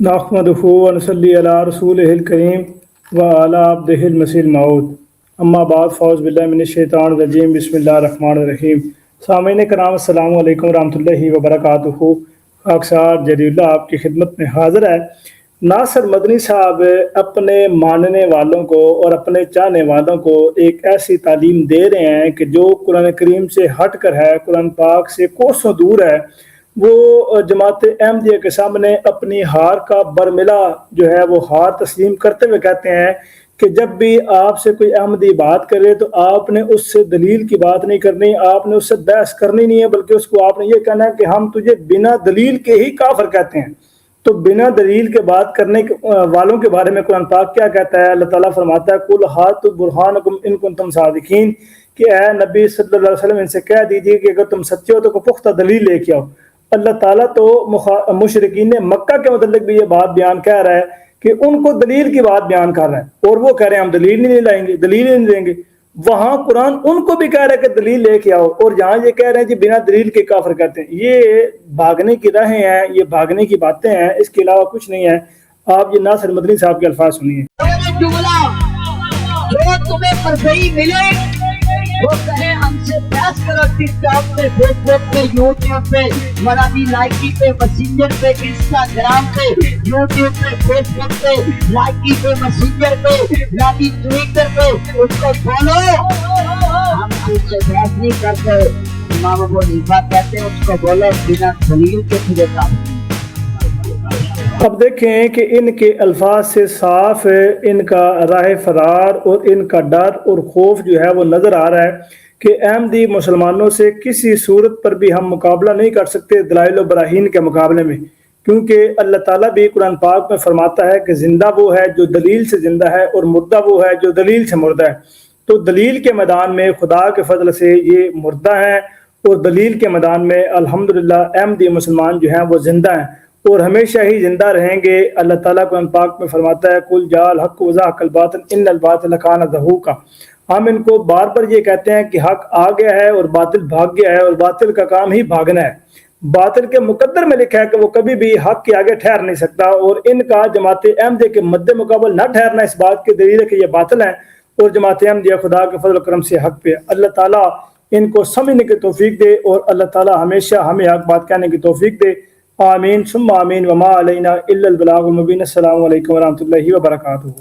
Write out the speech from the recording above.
نحمدہ ونصلی علی رسولہ الکریم وعلی عبدہ المسیح الموعود اما بعد فاعوذ باللہ من الشیطان الرجیم بسم اللہ الرحمن الرحیم۔ سامعین کرام السلام علیکم ورحمۃ اللہ وبرکاتہ۔ خاکسار جلیل اللہ آپ کی خدمت میں حاضر ہے۔ ناصر مدنی صاحب اپنے ماننے والوں کو اور اپنے چاہنے والوں کو ایک ایسی تعلیم دے رہے ہیں کہ جو قرآن کریم سے ہٹ کر ہے، قرآن پاک سے کوسوں دور ہے۔ وہ جماعت احمدیہ کے سامنے اپنی ہار کا برملا جو ہے وہ ہار تسلیم کرتے ہوئے کہتے ہیں کہ جب بھی آپ سے کوئی احمدی بات کرے تو آپ نے اس سے دلیل کی بات نہیں کرنی، آپ نے اس سے بحث کرنی نہیں ہے، بلکہ اس کو آپ نے یہ کہنا ہے کہ ہم تجھے بنا دلیل کے ہی کافر کہتے ہیں۔ تو بنا دلیل کے بات کرنے والوں کے بارے میں قرآن پاک کیا کہتا ہے؟ اللہ تعالیٰ فرماتا ہے قُلْ هَاتُوا بُرْهَانَكُمْ إِن كُنتُمْ صَادِقِينَ کہ اے نبی صلی اللہ علیہ وسلم ان سے کہہ دیجئے کہ اگر تم سچے ہو تو کوئی پختہ دلیل لے کے آؤ۔ اللہ تعالیٰ تو مشرکین مکہ کے متعلق بھی یہ بات بیان کہہ رہا ہے کہ ان کو دلیل کی بات بیان کر رہا ہے، اور وہ کہہ رہے ہیں ہم دلیل نہیں لائیں گے، دلیل نہیں دیں گے۔ وہاں قرآن ان کو بھی کہہ رہا ہے کہ دلیل لے کے آؤ، اور جہاں یہ کہہ رہے ہیں جی بنا دلیل کے کافر کہتے ہیں۔ یہ بھاگنے کی راہیں ہیں، یہ بھاگنے کی باتیں ہیں، اس کے علاوہ کچھ نہیں ہے۔ آپ یہ ناصر مدنی صاحب کے الفاظ سنیے۔ جو تمہیں مرضی ملے وہ کہے ہم سے بحث کرو، ٹک ٹاک پہ، فیس بک پہ، یوٹیوب پہ، مرادی لائکی پہ، میسنجر پہ، انسٹاگرام پہ، یوٹیوب پہ، فیس بک پہ، لائکی پہ، میسنجر پہ، مرادی ٹویٹر پہ، اس کو بولو ہم تم سے بحث نہیں کرتے۔ امام ابو حنیفہ کہتے ہیں اس کو بولو بنا دلیل کے تجھے کام۔ اب دیکھیں کہ ان کے الفاظ سے صاف ان کا راہ فرار اور ان کا ڈر اور خوف جو ہے وہ نظر آ رہا ہے کہ احمدی مسلمانوں سے کسی صورت پر بھی ہم مقابلہ نہیں کر سکتے دلائل و براہین کے مقابلے میں، کیونکہ اللہ تعالیٰ بھی قرآن پاک میں فرماتا ہے کہ زندہ وہ ہے جو دلیل سے زندہ ہے، اور مردہ وہ ہے جو دلیل سے مردہ ہے۔ تو دلیل کے میدان میں خدا کے فضل سے یہ مردہ ہیں، اور دلیل کے میدان میں الحمدللہ احمدی مسلمان جو ہیں وہ زندہ ہیں اور ہمیشہ ہی زندہ رہیں گے۔ اللہ تعالیٰ قرآن پاک میں فرماتا ہے قُلْ جَاءَ الْحَقُّ وَزَهَقَ الْبَاطِلُ إِنَّ الْبَاطِلَ كَانَ زَهُوقًا۔ ہم ان کو بار بار یہ کہتے ہیں کہ حق آ گیا ہے اور باطل بھاگ گیا ہے، اور باطل کا کام ہی بھاگنا ہے۔ باطل کے مقدر میں لکھا ہے کہ وہ کبھی بھی حق کے آگے ٹھہر نہیں سکتا، اور ان کا جماعت احمدیہ کے مد مقابل نہ ٹھہرنا اس بات کی دلیل ہے کہ یہ باطل ہیں، اور جماعت احمدیہ خدا کے فضل و کرم سے حق پہ۔ اللہ تعالیٰ ان کو سمجھنے کی توفیق دے، اور اللہ تعالیٰ ہمیشہ ہمیں حق بات کہنے کی توفیق دے۔ آمین ثم آمین وما علینا الا البلاغ المبین۔ السلام علیکم ورحمۃ اللہ وبرکاتہ۔